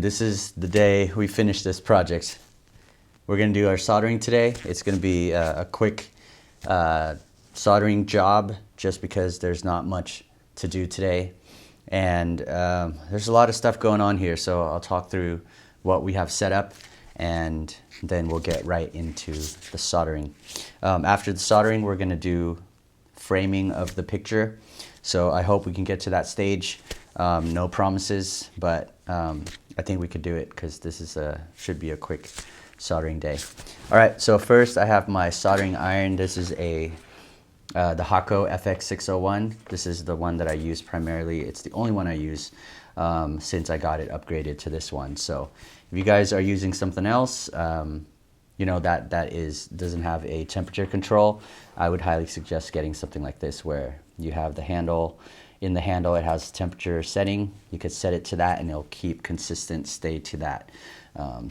This is the day we finish this project. We're going to do our soldering today. It's going to be a quick soldering job just because there's not much to do today. And there's a lot of stuff going on here, so I'll talk through what we have set up and then we'll get right into the soldering. After the soldering, we're going to do framing of the picture. So I hope we can get to that stage. No promises, but I think we could do it because this is should be a quick soldering day. All right, so first I have my soldering iron. This is the Hakko Ep6. This is the one that I use primarily. It's the only one I use since I got it upgraded to this one. So if you guys are using something else, you know, that doesn't have a temperature control, I would highly suggest getting something like this where you have the handle. In the handle, it has temperature setting. You could set it to that and it'll keep consistent, stay to that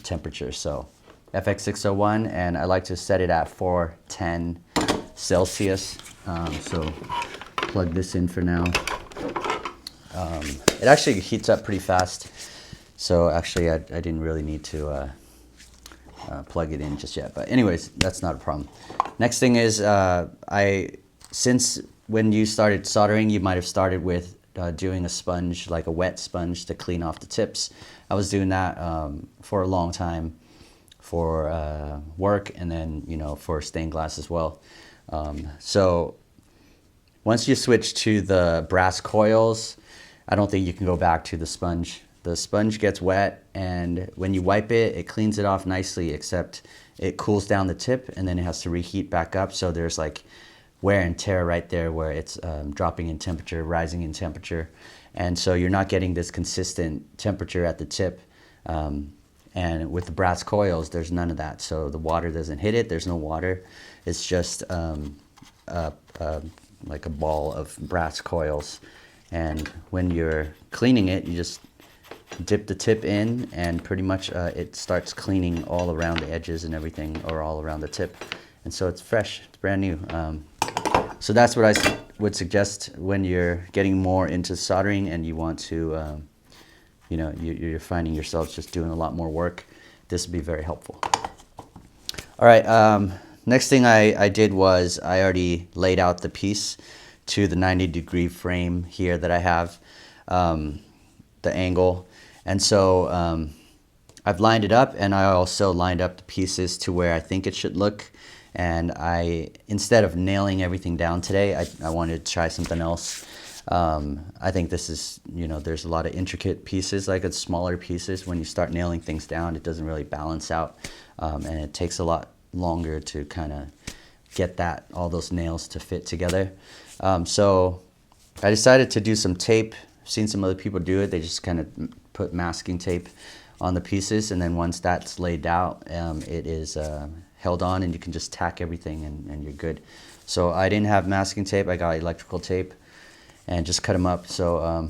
temperature. So Ep6, and I like to set it at 410 Celsius. So plug this in for now. It actually heats up pretty fast. So actually I didn't really need to plug it in just yet. But anyways, that's not a problem. Next thing is since when you started soldering, you might have started with doing a sponge, like a wet sponge to clean off the tips. I was doing that for a long time for work and then, you know, for stained glass as well. So once you switch to the brass coils, I don't think you can go back to the sponge. The sponge gets wet and when you wipe it, it cleans it off nicely, except it cools down the tip and then it has to reheat back up. So there's like wear and tear right there where it's dropping in temperature, rising in temperature. And so you're not getting this consistent temperature at the tip. And with the brass coils, there's none of that. So the water doesn't hit it, there's no water. It's just like a ball of brass coils. And when you're cleaning it, you just dip the tip in and pretty much it starts cleaning all around the edges and everything, or all around the tip. And so it's fresh, it's brand new. So that's what I would suggest when you're getting more into soldering and you want to, you know, you're finding yourself just doing a lot more work. This would be very helpful. All right, next thing I did was I already laid out the piece to the 90-degree frame here that I have, the angle. And so I've lined it up, and I also lined up the pieces to where I think it should look. And instead of nailing everything down today, I wanted to try something else. I think this is, you know, there's a lot of intricate pieces, like it's smaller pieces. When you start nailing things down, it doesn't really balance out. And it takes a lot longer to kind of get all those nails to fit together. So I decided to do some tape. I've seen some other people do it. They just kind of put masking tape on the pieces. And then once that's laid out, it is held on and you can just tack everything and you're good. So I didn't have masking tape, I got electrical tape and just cut them up. So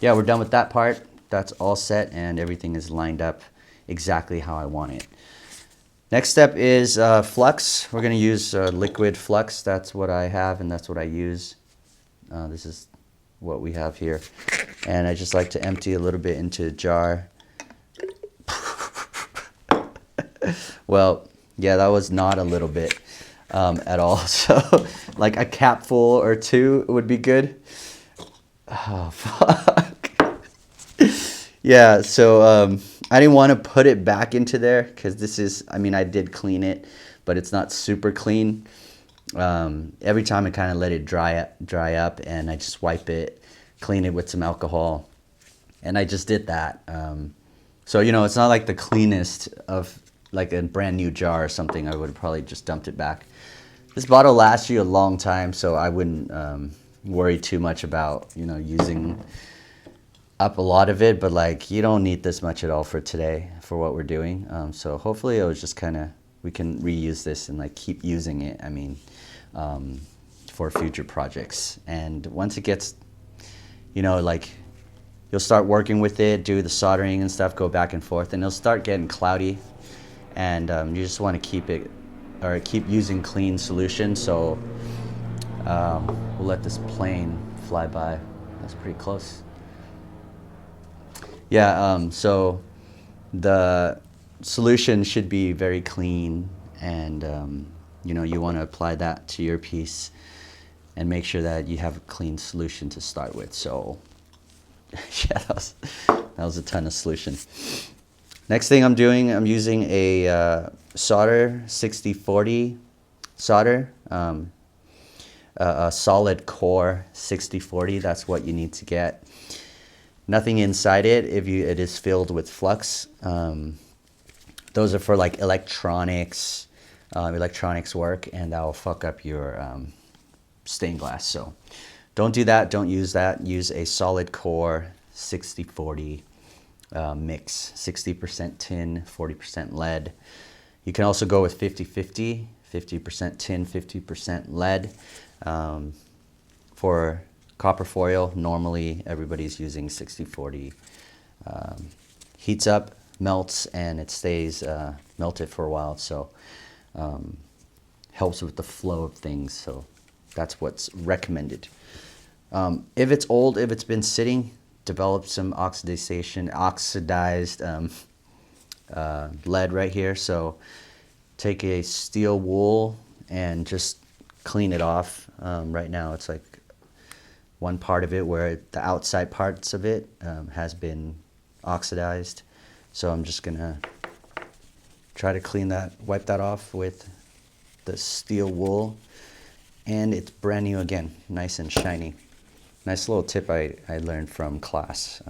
yeah, we're done with that part. That's all set and everything is lined up exactly how I want it. Next step is Flux. We're gonna use liquid Flux. That's what I have and that's what I use. This is what we have here. And I just like to empty a little bit into a jar. Well, yeah, that was not a little bit at all. So like a capful or two would be good. Oh, fuck. Yeah, so I didn't want to put it back into there because this is, I mean, I did clean it, but it's not super clean. Every time I kind of let it dry up and I just wipe it, clean it with some alcohol. And I just did that. So, you know, it's not like the cleanest of like a brand new jar or something. I would have probably just dumped it back. This bottle lasts you a long time, so I wouldn't worry too much about, you know, using up a lot of it, but like you don't need this much at all for today for what we're doing. So hopefully it was just kind of, we can reuse this and like keep using it, I mean, for future projects. And once it gets, you know, like you'll start working with it, do the soldering and stuff, go back and forth, and it'll start getting cloudy. And you just want to keep it, or keep using clean solution. So we'll let this plane fly by. That's pretty close. Yeah, so the solution should be very clean, and you know, you want to apply that to your piece and make sure that you have a clean solution to start with. So yeah, that was a ton of solution. Next thing I'm doing, I'm using a solder 6040 solder, a solid core 6040. That's what you need to get. Nothing inside it. It is filled with flux. Those are for like electronics work, and that will fuck up your stained glass. So don't do that. Don't use that. Use a solid core 6040 mix. 60% tin, 40% lead. You can also go with 50-50, 50% tin, 50% lead. For copper foil, normally everybody's using 60-40. Heats up, melts, and it stays melted for a while, so helps with the flow of things. So that's what's recommended. If it's old, if it's been sitting, develop some oxidized lead right here. So take a steel wool and just clean it off. Right now it's like one part of it where the outside parts of it has been oxidized. So I'm just gonna try to clean that, wipe that off with the steel wool, and it's brand new again, nice and shiny. Nice little tip I learned from class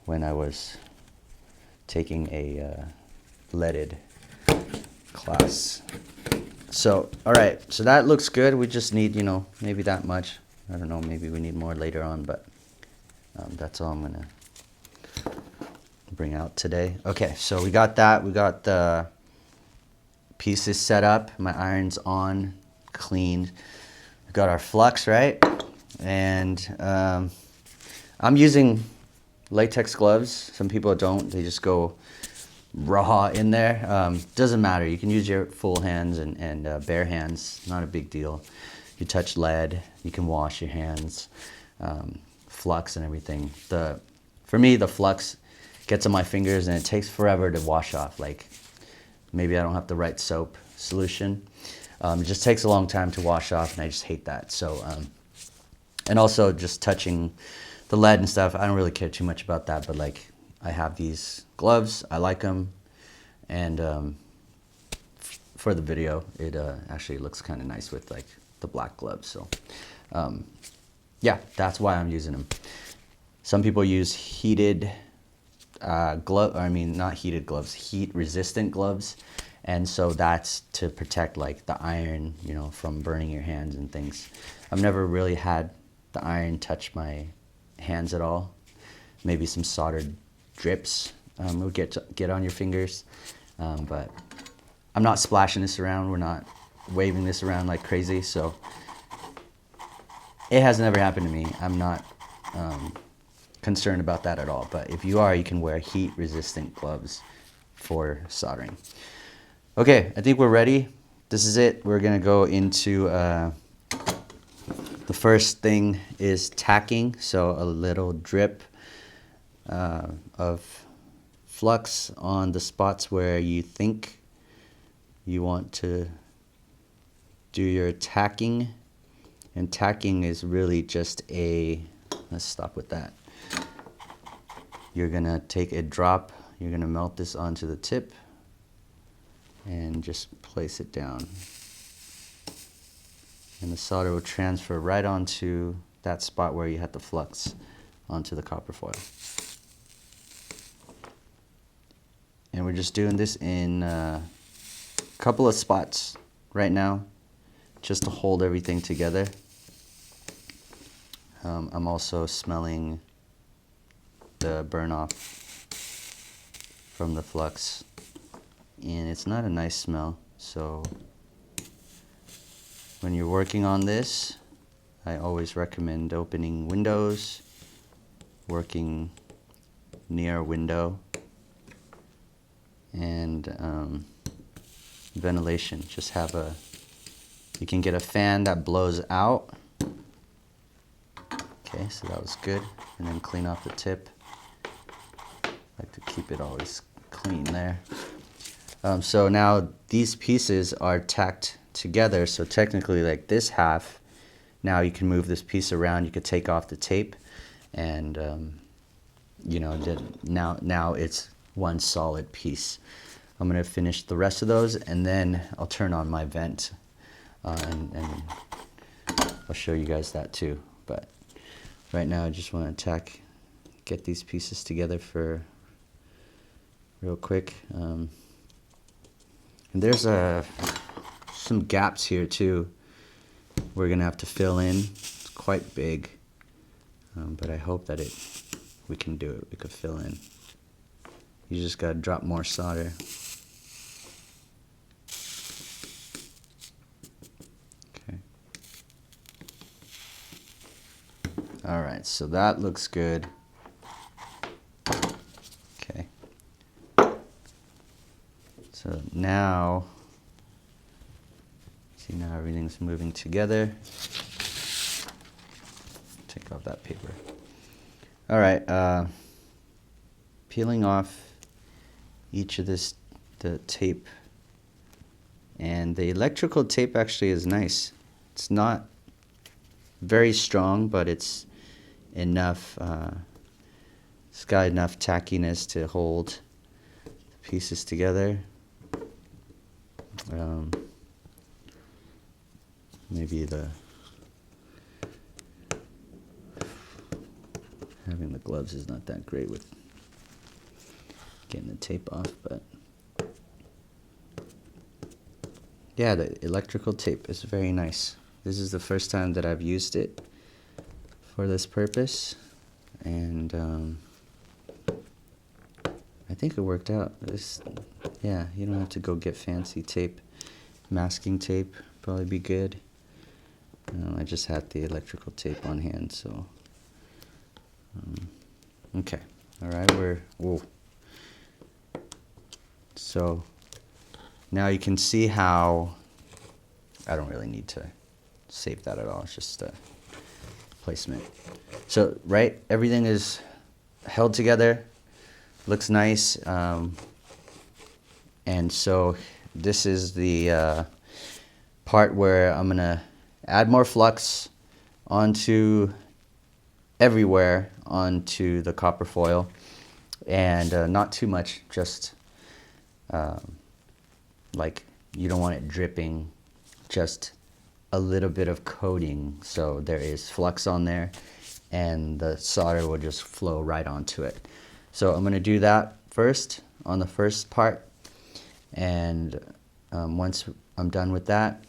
when I was taking a leaded class. So, all right, so that looks good. We just need, you know, maybe that much. I don't know, maybe we need more later on, but that's all I'm gonna bring out today. Okay, so we got that. We got the pieces set up. My iron's on, cleaned. We got our flux, right? And I'm using latex gloves. Some people don't. They just go raw in there. Doesn't matter. You can use your full hands and bare hands. Not a big deal. You touch lead, you can wash your hands. Flux and everything. For me, the flux gets on my fingers and it takes forever to wash off. Like, maybe I don't have the right soap solution. It just takes a long time to wash off, and I just hate that. So, and also just touching the lead and stuff, I don't really care too much about that, but like, I have these gloves, I like them, and for the video, it actually looks kind of nice with like the black gloves. So, yeah, that's why I'm using them. Some people use heated not heated gloves, heat-resistant gloves, and so that's to protect like the iron, you know, from burning your hands and things. I've never really had the iron touch my hands at all. Maybe some soldered drips will get on your fingers, but I'm not splashing this around. We're not waving this around like crazy, so it has never happened to me. I'm not concerned about that at all. But if you are, you can wear heat-resistant gloves for soldering. Okay, I think we're ready. This is it. We're gonna go into the first thing is tacking. So a little drip of flux on the spots where you think you want to do your tacking. And tacking is really just let's stop with that. You're gonna take a drop, you're gonna melt this onto the tip and just place it down. And the solder will transfer right onto that spot where you had the flux onto the copper foil. And we're just doing this in a couple of spots right now, just to hold everything together. I'm also smelling the burn off from the flux, and it's not a nice smell. So when you're working on this, I always recommend opening windows, working near a window, and ventilation. Just you can get a fan that blows out. Okay, so that was good. And then clean off the tip. like to keep it always clean there. So now these pieces are tacked together, so technically like this half, now you can move this piece around, you could take off the tape, and you know, now it's one solid piece. I'm going to finish the rest of those, and then I'll turn on my vent, and I'll show you guys that too. But right now I just want to get these pieces together for real quick. And there's some gaps here too we're going to have to fill in. It's quite big, but I hope that we can do it. We could fill in. You just got to drop more solder. Okay. All right, so that looks good. Okay. So now, see, now everything's moving together. Take off that paper. All right, peeling off each of the tape, and the electrical tape actually is nice. It's not very strong, but it's enough. It's got enough tackiness to hold the pieces together. Maybe having the gloves is not that great with getting the tape off, but yeah, the electrical tape is very nice. This is the first time that I've used it for this purpose, and I think it worked out. Yeah, you don't have to go get fancy tape. Masking tape probably be good. I just had the electrical tape on hand, so okay. All right, whoa. So now you can see how I don't really need to save that at all. It's just placement. So right, everything is held together, looks nice, and so this is the part where I'm gonna add more flux onto everywhere onto the copper foil, and not too much, just like you don't want it dripping, just a little bit of coating so there is flux on there and the solder will just flow right onto it. So I'm going to do that first on the first part, and once I'm done with that,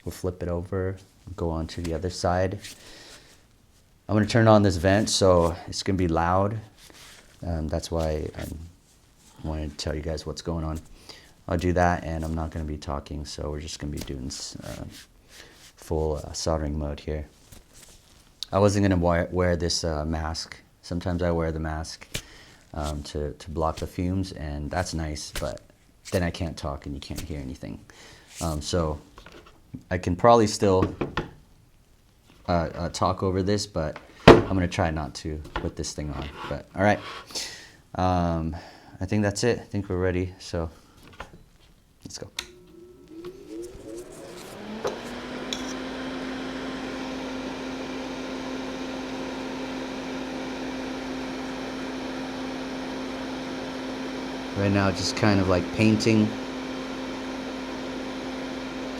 we'll flip it over, go on to the other side. I'm going to turn on this vent, so it's going to be loud. That's why I wanted to tell you guys what's going on. I'll do that, and I'm not going to be talking, so we're just going to be doing full soldering mode here. I wasn't going to wear this mask. Sometimes I wear the mask to block the fumes, and that's nice, but then I can't talk and you can't hear anything. So I can probably still talk over this, but I'm going to try not to put this thing on. But all right, I think that's it. I think we're ready, so let's go. Right now, just kind of like painting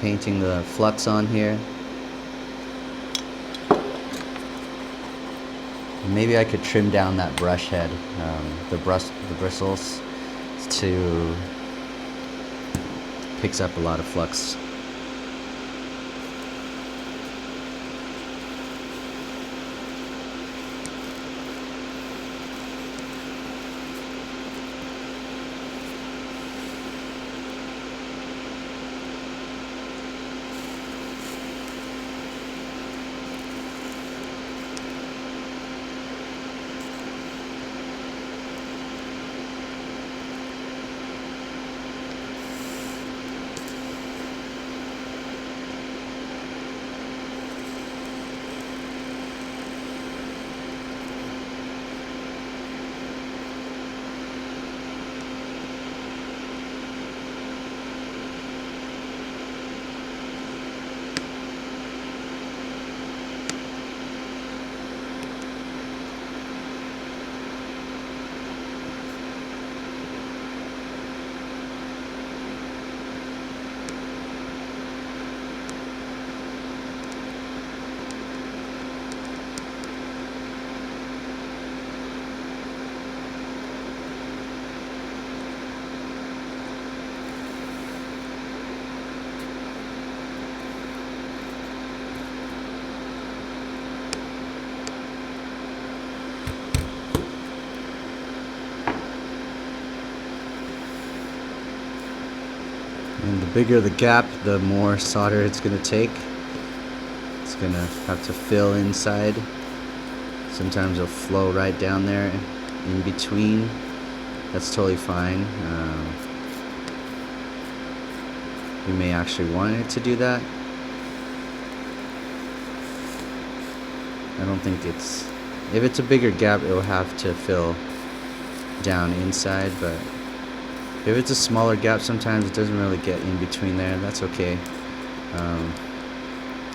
the flux on here. Maybe I could trim down that brush head, the bristles, to picks up a lot of flux. And the bigger the gap, the more solder it's going to take. It's going to have to fill inside. Sometimes it'll flow right down there in between. That's totally fine. We may actually want it to do that. I don't think it's... If it's a bigger gap, it'll have to fill down inside, but if it's a smaller gap, sometimes it doesn't really get in between there. That's okay.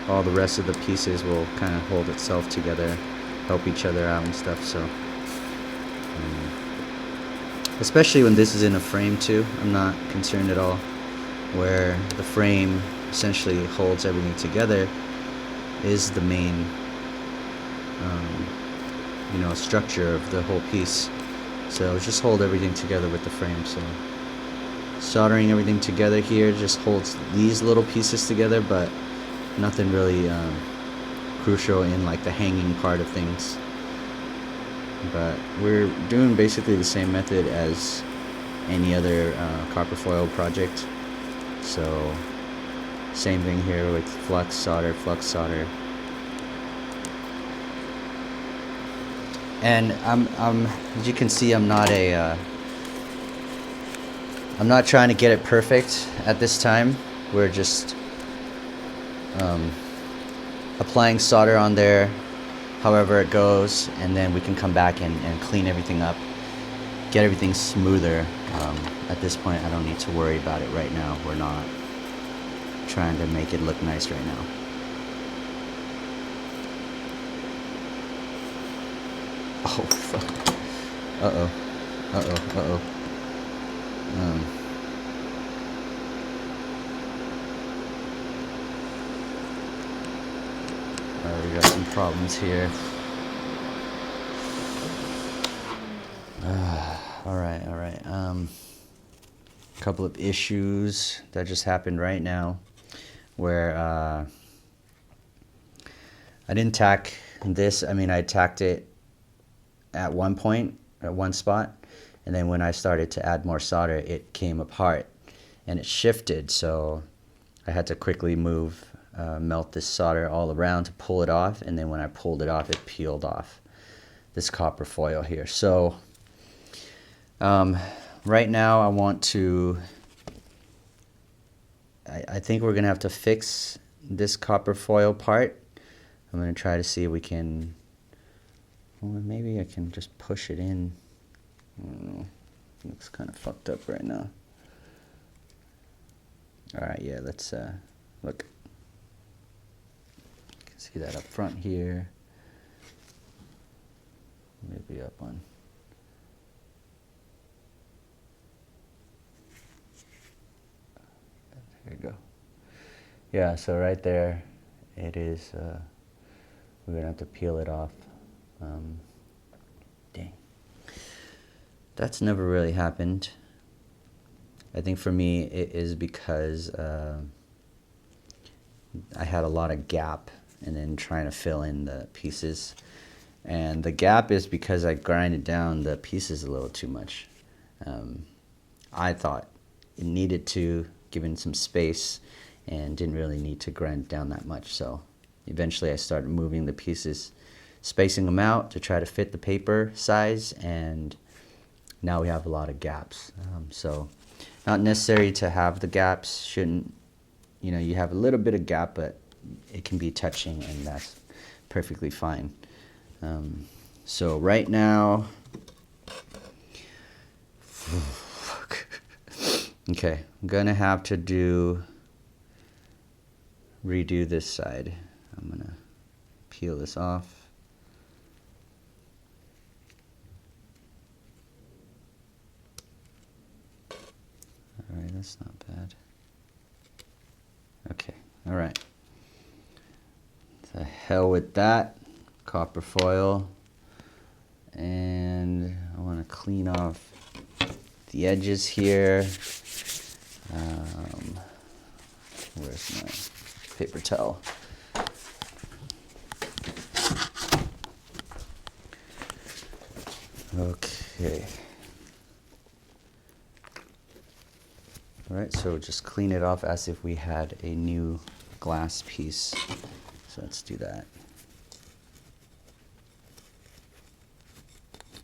All the rest of the pieces will kind of hold itself together, help each other out and stuff. So, especially when this is in a frame too, I'm not concerned at all. Where the frame essentially holds everything together is the main, structure of the whole piece. So just hold everything together with the frame. So soldering everything together here just holds these little pieces together, but nothing really crucial in like the hanging part of things. But we're doing basically the same method as any other copper foil project. So same thing here with flux solder. And as you can see, I'm not trying to get it perfect at this time. We're just applying solder on there however it goes, and then we can come back and clean everything up, get everything smoother. At this point, I don't need to worry about it right now. We're not trying to make it look nice right now. Oh, fuck. Uh-oh. Alright, we got some problems here. Alright. Couple of issues that just happened right now where I didn't tack this. I mean, I tacked it at one point, at one spot, and then when I started to add more solder, it came apart and it shifted, so I had to quickly melt this solder all around to pull it off, and then when I pulled it off, it peeled off this copper foil here. So right now I want to, I think we're gonna have to fix this copper foil part. I'm gonna try to see if we can, well, maybe I can just push it in. I don't know. It looks kind of fucked up right now. Alright, yeah, let's look. You can see that up front here. Maybe up on. There you go. Yeah, so right there it is. We're gonna have to peel it off. Dang. That's never really happened. I think for me it is because I had a lot of gap and then trying to fill in the pieces. And the gap is because I grinded down the pieces a little too much. I thought it needed to, given some space, and didn't really need to grind down that much. So eventually I started moving the pieces, spacing them out to try to fit the paper size, and now we have a lot of gaps. So not necessary to have the gaps, shouldn't, you have a little bit of gap, but it can be touching, and that's perfectly fine. So right now, okay, I'm gonna have to redo this side. I'm gonna peel this off. Alright, that's not bad. Okay, alright. The hell with that. Copper foil. And I want to clean off the edges here. Where's my paper towel? Okay. All right, so just clean it off as if we had a new glass piece. So let's do that.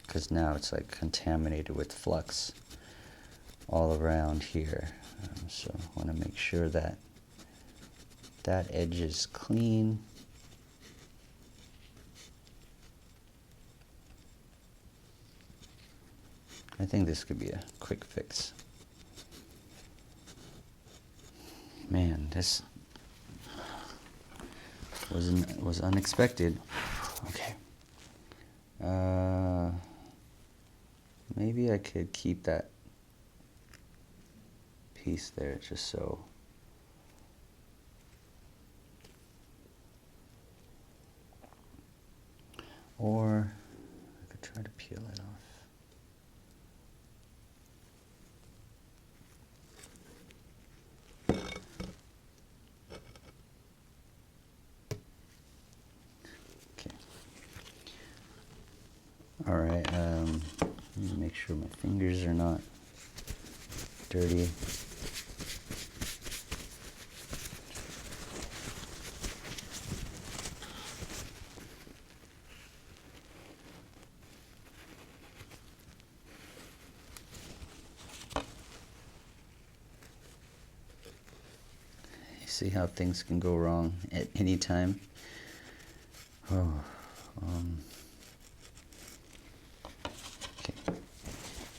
Because now it's like contaminated with flux all around here. So I want to make sure that that edge is clean. I think this could be a quick fix. Man, this was unexpected. Okay. Maybe I could keep that piece there just so. Or I could try to peel it off. All right, let me make sure my fingers are not dirty. You see how things can go wrong at any time? Oh,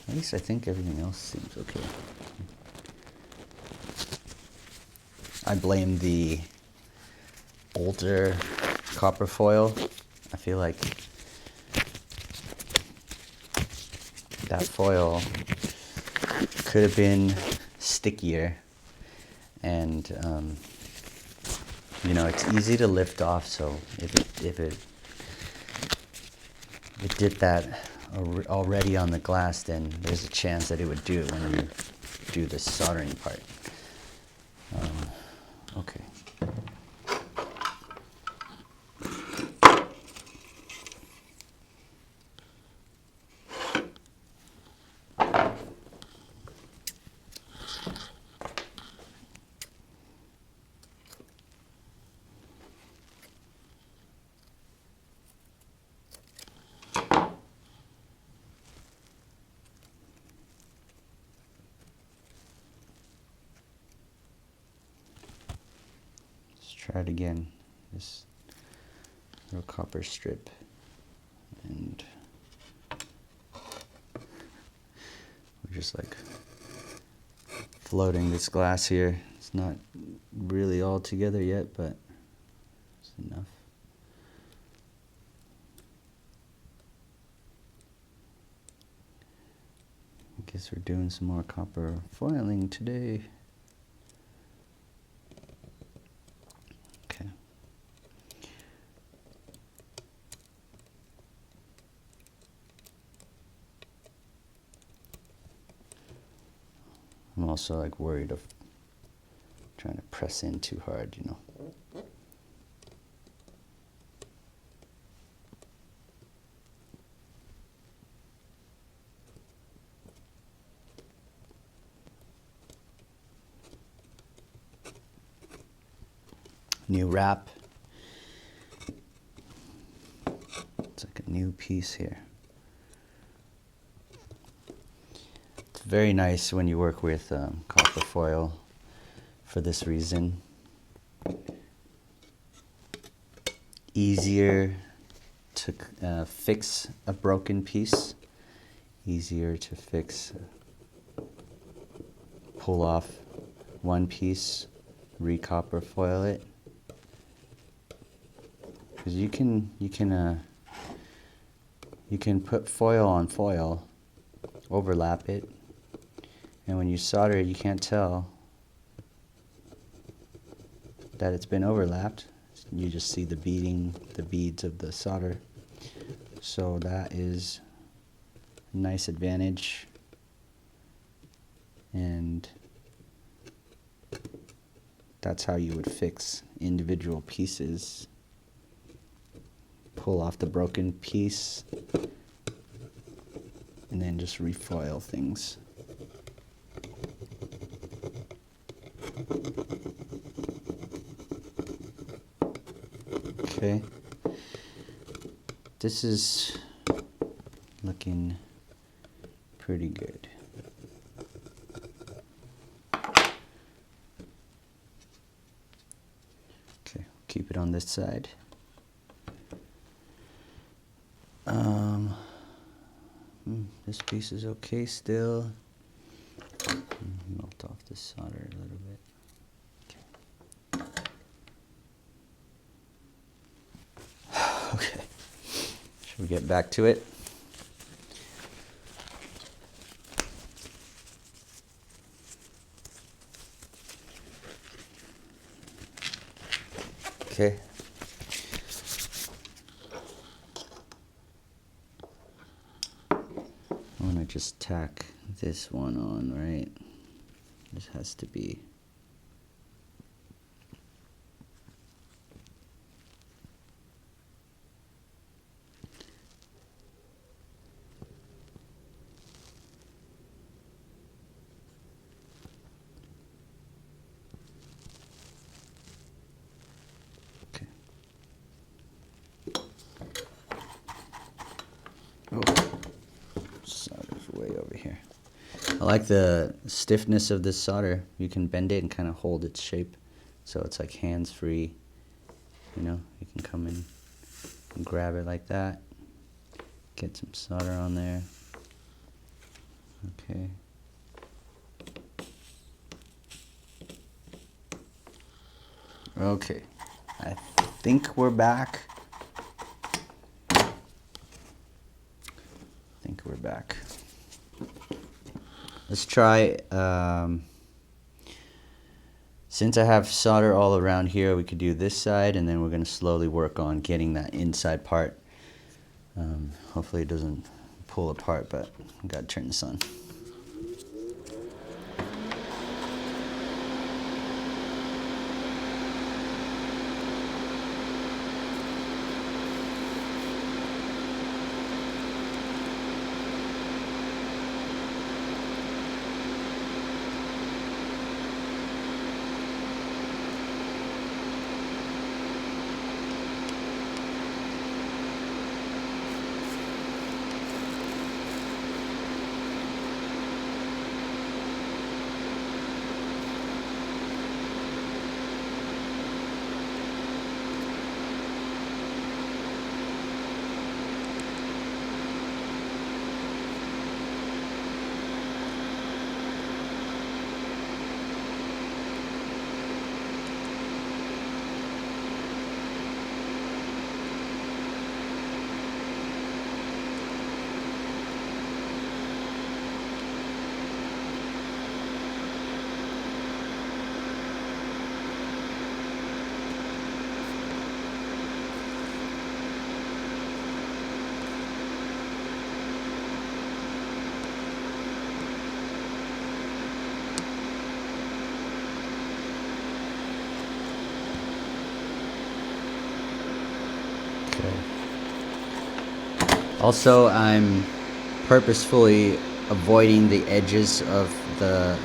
at least I think everything else seems okay. I blame the older copper foil. I feel like that foil could have been stickier, and you know, it's easy to lift off. So if it did that already on the glass, then there's a chance that it would do it when you do the soldering part. Okay. Try it again. This little copper strip, and we're just like floating this glass here. It's not really all together yet, but it's enough. I guess we're doing some more copper foiling today. I'm also like worried of trying to press in too hard, you know. New wrap. It's like a new piece here. Very nice when you work with copper foil for this reason. Easier to fix a broken piece. Easier to fix, pull off one piece, re-copper foil it. Because you can put foil on foil, overlap it. And when you solder it, you can't tell that it's been overlapped. You just see the beading, the beads of the solder. So that is a nice advantage. And that's how you would fix individual pieces. Pull off the broken piece and then just refoil things. Okay. This is looking pretty good. Okay, keep it on this side. This piece is okay still. Melt off the solder a little bit. Okay. Okay. Should we get back to it? Okay. I'm gonna just tack this one on, right? This has to be. Okay. Oh. Solder's way over here. I like the stiffness of this solder. You can bend it and kind of hold its shape, so it's like hands-free. You know, you can come in and grab it like that. Get some solder on there. Okay. Okay. I think we're back. Let's try, since I have solder all around here, we could do this side, and then we're going to slowly work on getting that inside part. Hopefully it doesn't pull apart, but I've got to turn this on. Also, I'm purposefully avoiding the edges of the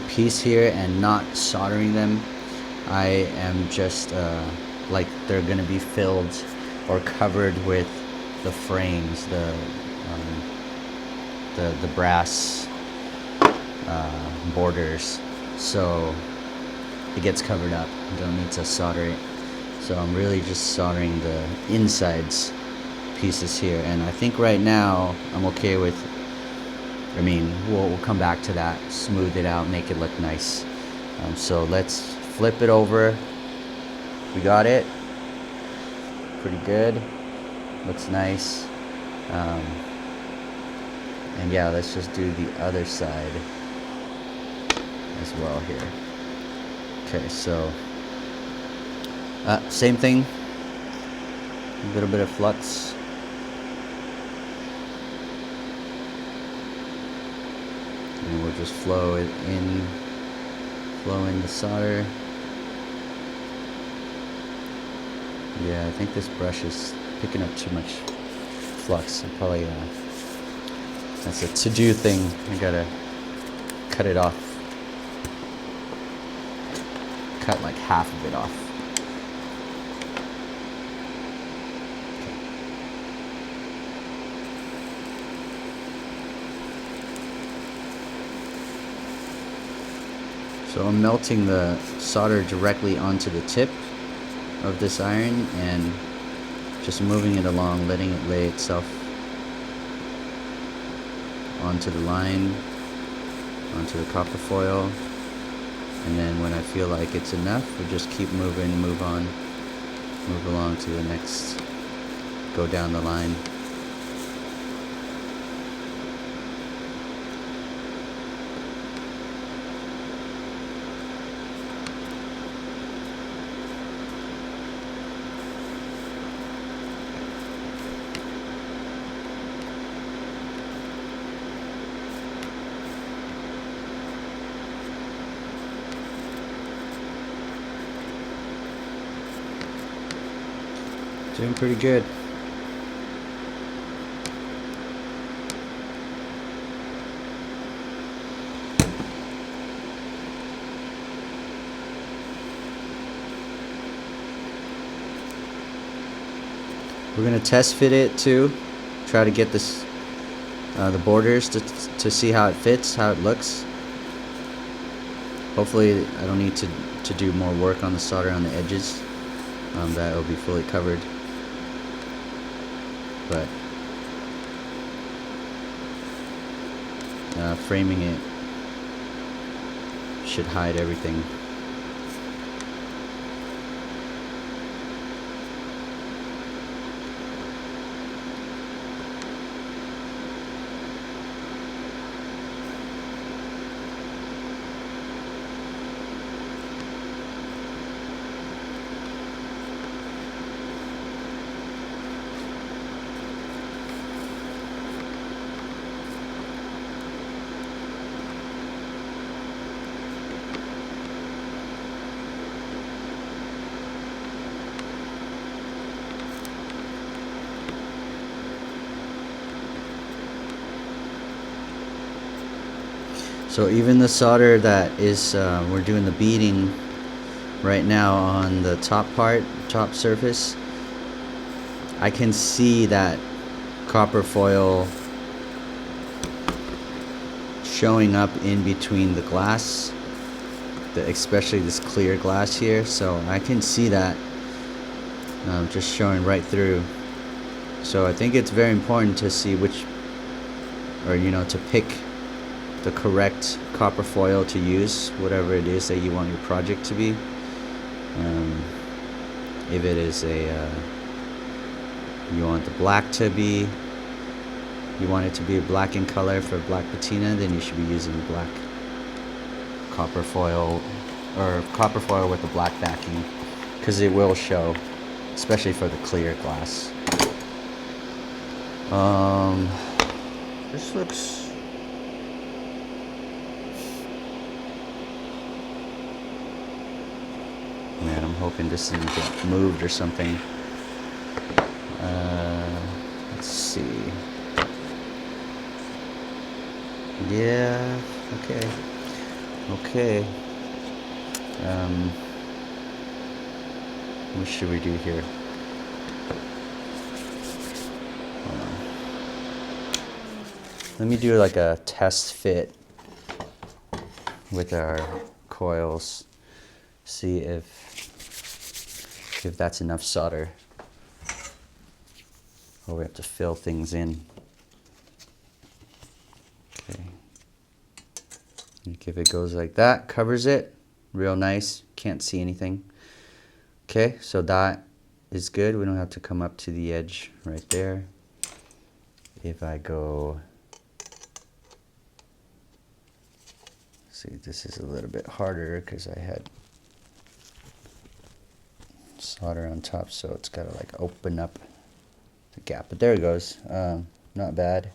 piece here and not soldering them. I am just like they're gonna be filled or covered with the frames, the brass borders, so it gets covered up. You don't need to solder it. So I'm really just soldering the insides pieces here, and I think right now I'm okay with, I mean, we'll come back to that, smooth it out, make it look nice. So let's flip it over. We got it. Pretty good. Looks nice. And yeah, let's just do the other side as well here. Okay, so same thing. A little bit of flux. And we'll just flow it in, flow in the solder. Yeah, I think this brush is picking up too much flux. I probably, that's a to-do thing. I gotta cut it off. cut like half of it off. So I'm melting the solder directly onto the tip of this iron and just moving it along, letting it lay itself onto the line, onto the copper foil, and then when I feel like it's enough, we just keep moving, move along to the next, go down the line. Doing pretty good. We're gonna test fit it too. Try to get this the borders to see how it fits, how it looks. Hopefully I don't need to do more work on the solder on the edges. That will be fully covered. But framing it should hide everything. So even the solder that is, we're doing the beading right now on the top part, top surface, I can see that copper foil showing up in between the glass, especially this clear glass here. So I can see that just showing right through. So I think it's very important to see which, or to pick the correct copper foil to use, whatever it is that you want your project to be. If it is you want the black to be, you want it to be black in color for black patina, then you should be using black copper foil, or copper foil with the black backing, because it will show, especially for the clear glass. This looks, man, I'm hoping this didn't get moved or something. Let's see. Yeah, okay. Okay. What should we do here? Hold on. Let me do like a test fit with our coils. See if that's enough solder, or we have to fill things in. Okay. If it goes like that, covers it real nice, can't see anything. Okay, so that is good. We don't have to come up to the edge right there. If I go, see, this is a little bit harder because I had solder on top, so it's got to like open up the gap, but there it goes. Not bad.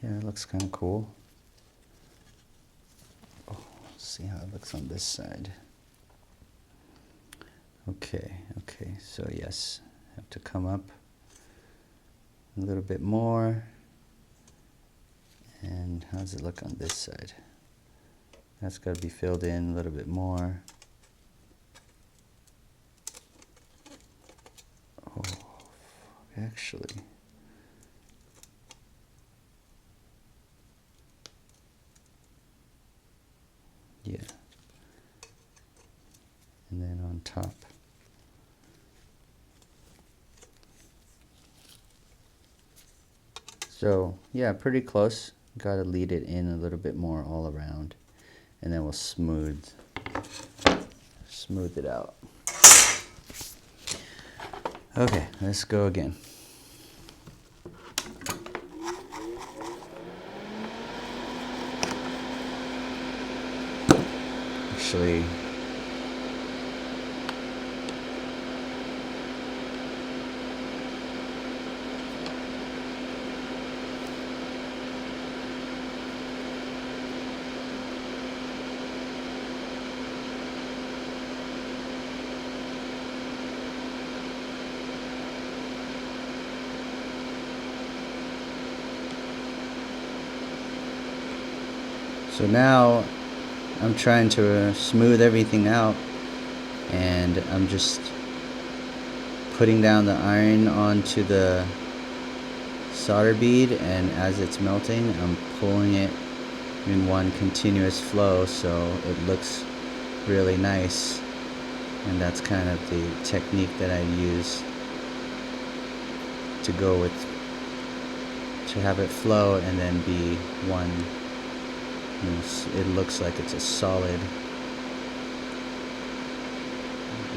Yeah, it looks kind of cool. Oh, let's see how it looks on this side. Okay, so yes, have to come up a little bit more. And how does it look on this side? That's got to be filled in a little bit more. Oh, actually. Yeah. And then on top. So yeah, pretty close. Got to lead it in a little bit more all around, and then we'll smooth it out. Okay, let's go again. Actually, so now I'm trying to smooth everything out, and I'm just putting down the iron onto the solder bead, and as it's melting I'm pulling it in one continuous flow so it looks really nice. And that's kind of the technique that I use to go with, to have it flow and then be one, you know, it looks like it's a solid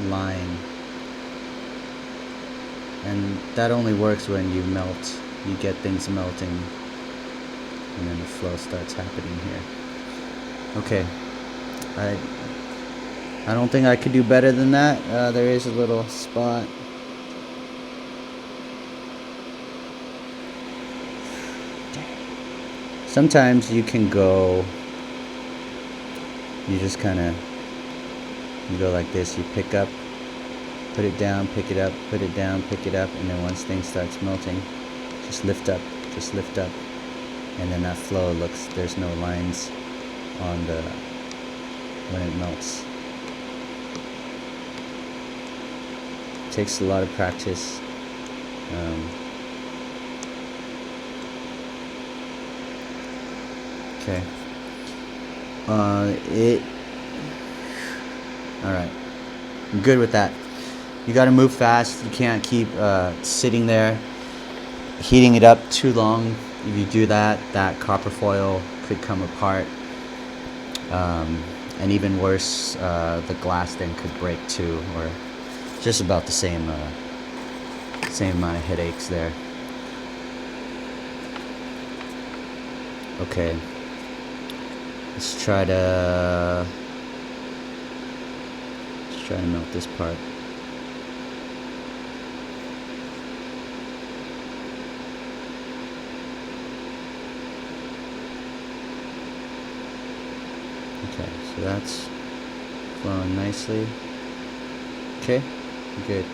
line. And that only works when you melt, you get things melting, and then the flow starts happening here. Okay, I don't think I could do better than that. There is a little spot. Sometimes you can go, you just kind of, you go like this, you pick up, put it down, pick it up, put it down, pick it up, and then once things starts melting, just lift up, and then that flow looks, there's no lines on the, when it melts. It takes a lot of practice. Okay. Alright. I'm good with that. You gotta move fast. You can't keep sitting there heating it up too long. If you do that, that copper foil could come apart. And even worse, the glass then could break too, or just about the same amount of headaches there. Okay. Let's try to melt this part. Okay, so that's flowing nicely. Okay, good.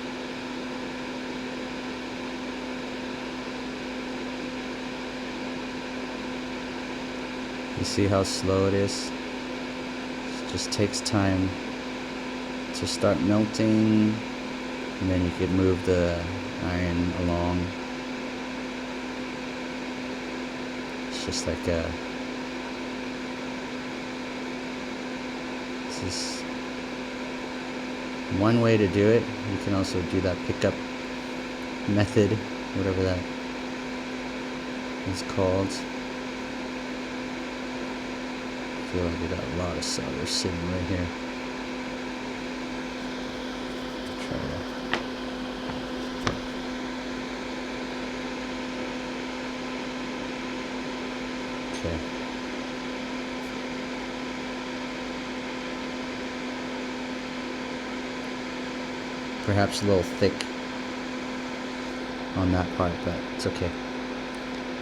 You see how slow it is? It just takes time to start melting, and then you could move the iron along. It's just like a, this is one way to do it. You can also do that pickup method, whatever that is called. I feel like we got a lot of solder sitting right here. Try that. Okay. Perhaps a little thick on that part, but it's okay.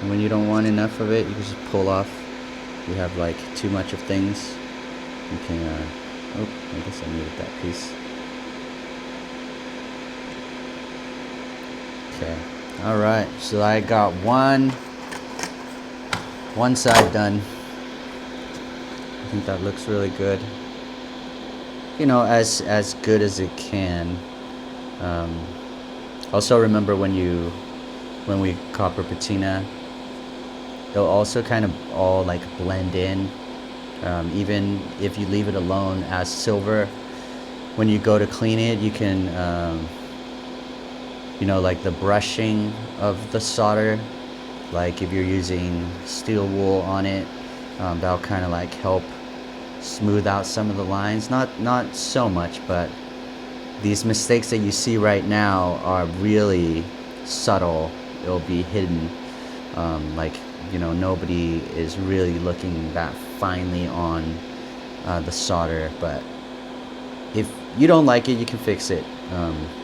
And when you don't want enough of it, you can just pull off. If you have like too much of things, you can, oh, I guess I needed that piece. Okay, alright, so I got one side done. think that looks really good. You know, as good as it can. Also remember when we copper patina, they'll also kind of all like blend in. Even if you leave it alone as silver, when you go to clean it, you can, you know, like the brushing of the solder, like if you're using steel wool on it, that'll kind of like help smooth out some of the lines. Not so much, but these mistakes that you see right now are really subtle. It'll be hidden. Like, you know, nobody is really looking that finely on the solder, but if you don't like it, you can fix it.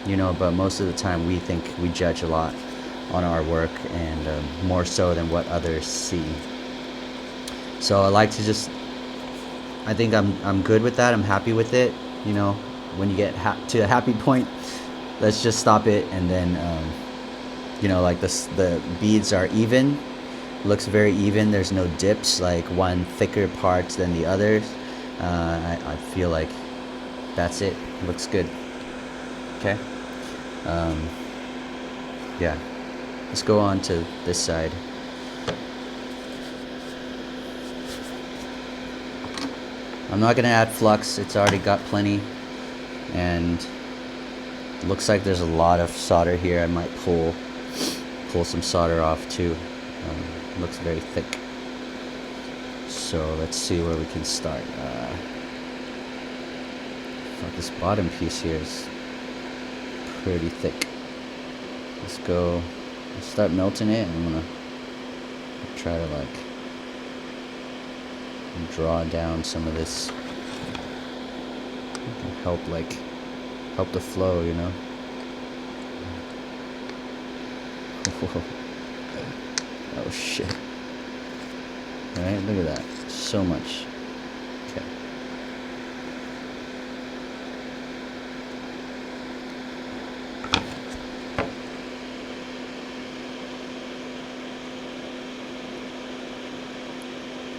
You know, but most of the time we think we judge a lot on our work, and more so than what others see. So I like to just, I think I'm good with that. I'm happy with it. You know, when you get to a happy point, let's just stop it, and then you know, like the beads are even. Looks very even. There's no dips, like one thicker parts than the others. I feel like that's it. Looks good. Okay. Yeah. Let's go on to this side. I'm not gonna add flux. It's already got plenty, and looks like there's a lot of solder here. I might pull some solder off too. Looks very thick. So let's see where we can start. This bottom piece here is pretty thick. Let's start melting it, and I'm gonna try to like draw down some of this. Help the flow, you know. Oh shit. Alright, look at that. So much. Okay.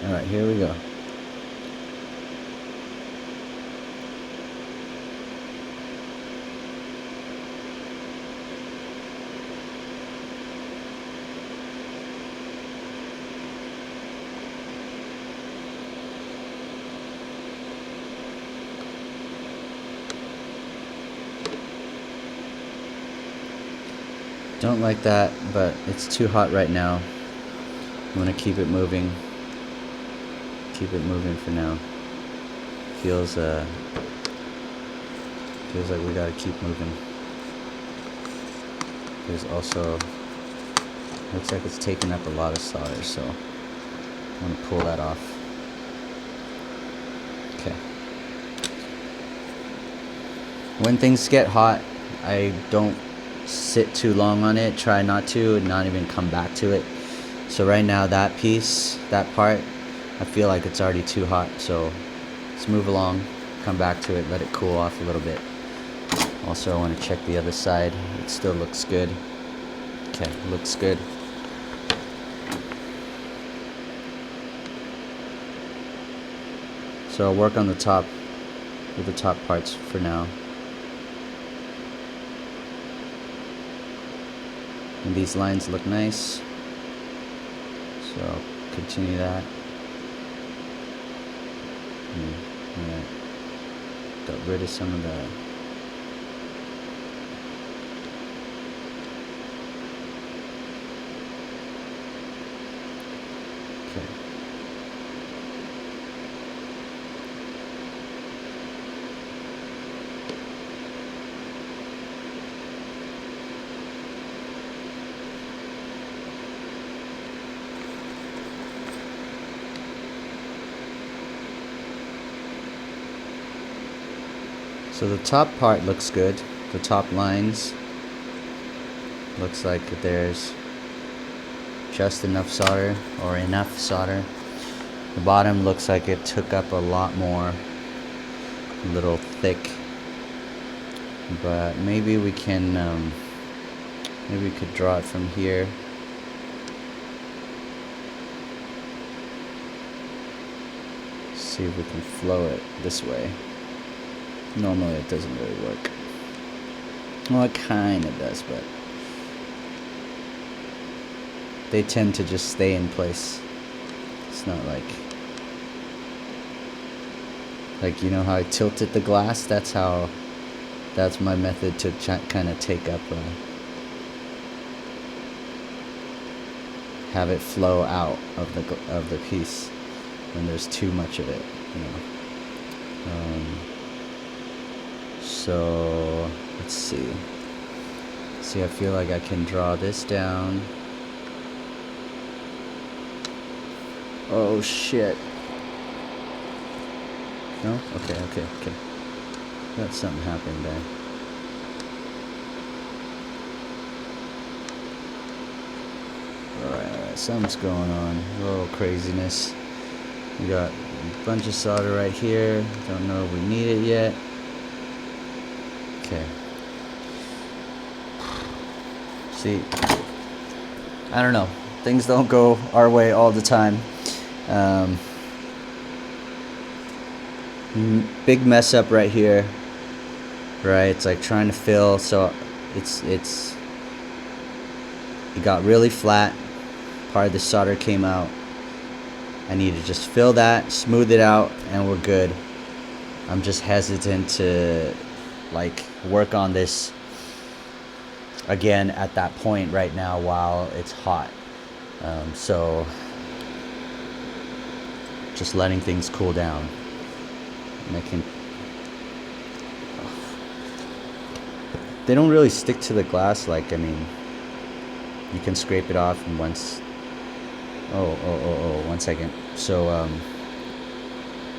Alright, here we go. Don't like that, but it's too hot right now. I'm gonna keep it moving. Keep it moving for now. Feels like we gotta keep moving. There's also, looks like it's taking up a lot of solder, so I'm gonna pull that off. Okay. When things get hot, I don't sit too long on it. Try not to, and not even come back to it. So right now, that piece, that part, I feel like it's already too hot. So let's move along, come back to it, let it cool off a little bit. Also, I want to check the other side. It still looks good. Okay, looks good. So I'll work on the top, with the top parts for now. And these lines look nice, so I'll continue that. Yeah. Got rid of some of the okay. So the top part looks good. The top lines looks like there's just enough solder, or enough solder. The bottom looks like it took up a lot more, a little thick. But maybe we can, maybe we could draw it from here. See if we can flow it this way. Normally it doesn't really work. Well, it kind of does, but they tend to just stay in place. It's not like you know how I tilted the glass? That's my method to kind of take up, have it flow out of the piece when there's too much of it, you know. So let's see. I feel like I can draw this down. Oh shit. No? Okay. Got something happened there. Alright, something's going on. A little craziness. We got a bunch of solder right here. Don't know if we need it yet. Okay. See, I don't know. Things don't go our way all the time. Big mess up right here. Right, it's like trying to fill, so it got really flat. Part of the solder came out. I need to just fill that, smooth it out, and we're good. I'm just hesitant to like work on this again at that point right now while it's hot. So just letting things cool down. And they don't really stick to the glass. Like, I mean, you can scrape it off and once. Oh, 1 second. So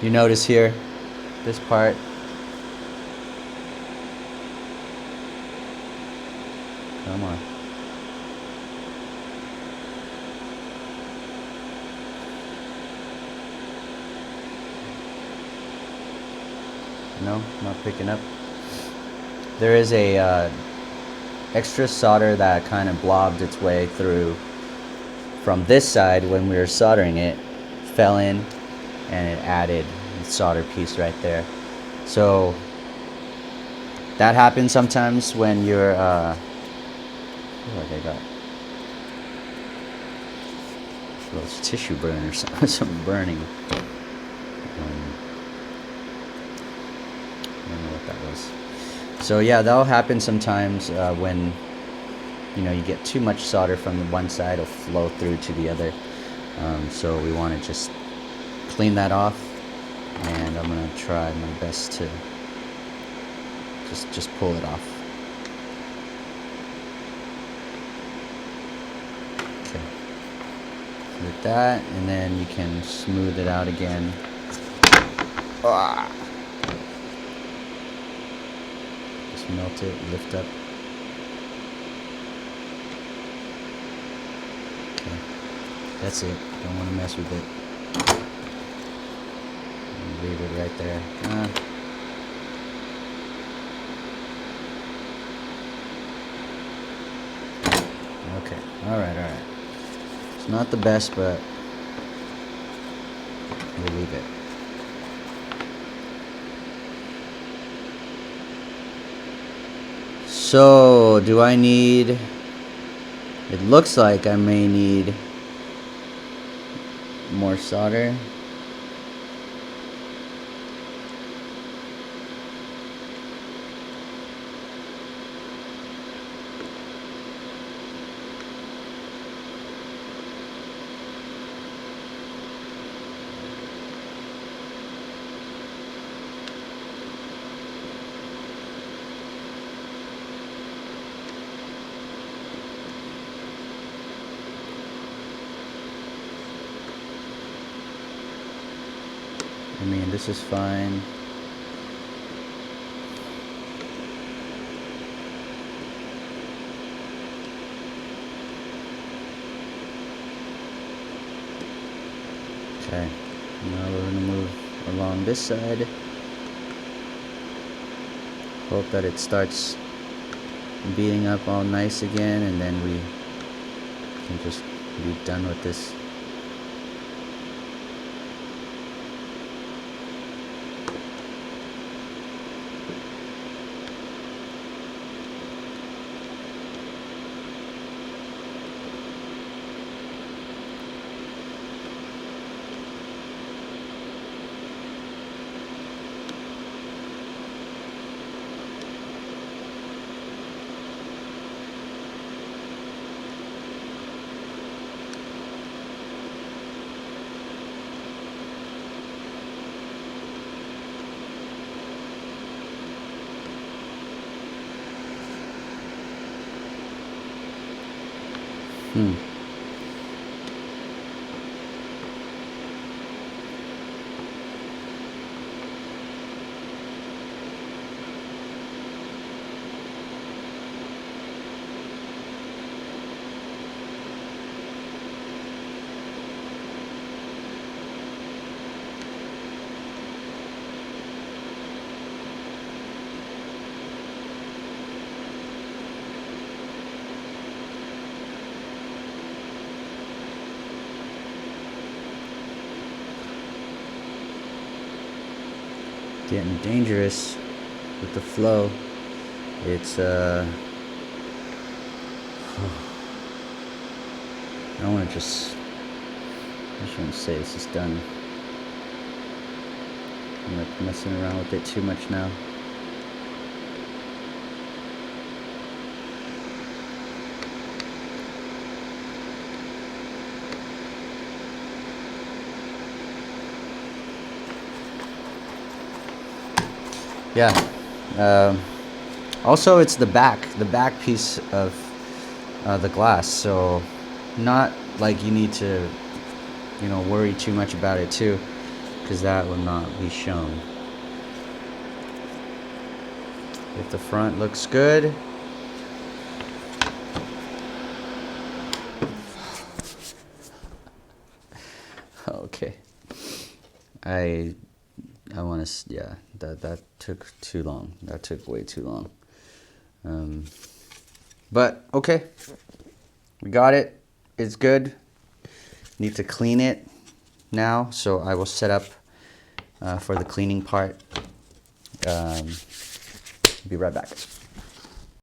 you notice here, this part. Come on. No, not picking up. There is a extra solder that kind of blobbed its way through from this side when we were soldering it, fell in, and it added the solder piece right there. So that happens sometimes when you're I feel like I got those tissue burn or some burning. I don't know what that was. So yeah, that'll happen sometimes when you get too much solder from the one side, it'll flow through to the other. So we want to just clean that off, and I'm gonna try my best to just pull it off. Okay, with that, and then you can smooth it out again. Just melt it, lift up. Okay, that's it. Don't want to mess with it. Leave it right there. Okay, alright. It's not the best, but we'll leave it. So, do I need... It looks like I may need more solder. I mean, this is fine. Okay, now we're going to move along this side. Hope that it starts beating up all nice again, and then we can just be done with this. Getting dangerous with the flow. It's I don't want to just want to say this is done. I'm like messing around with it too much now. Yeah. Also, it's the back piece of the glass, so not like you need to, worry too much about it too, because that will not be shown. If the front looks good, okay. I want to, yeah, that took too long. That took way too long. But okay, we got it. It's good. Need to clean it now, so I will set up for the cleaning part. Be right back.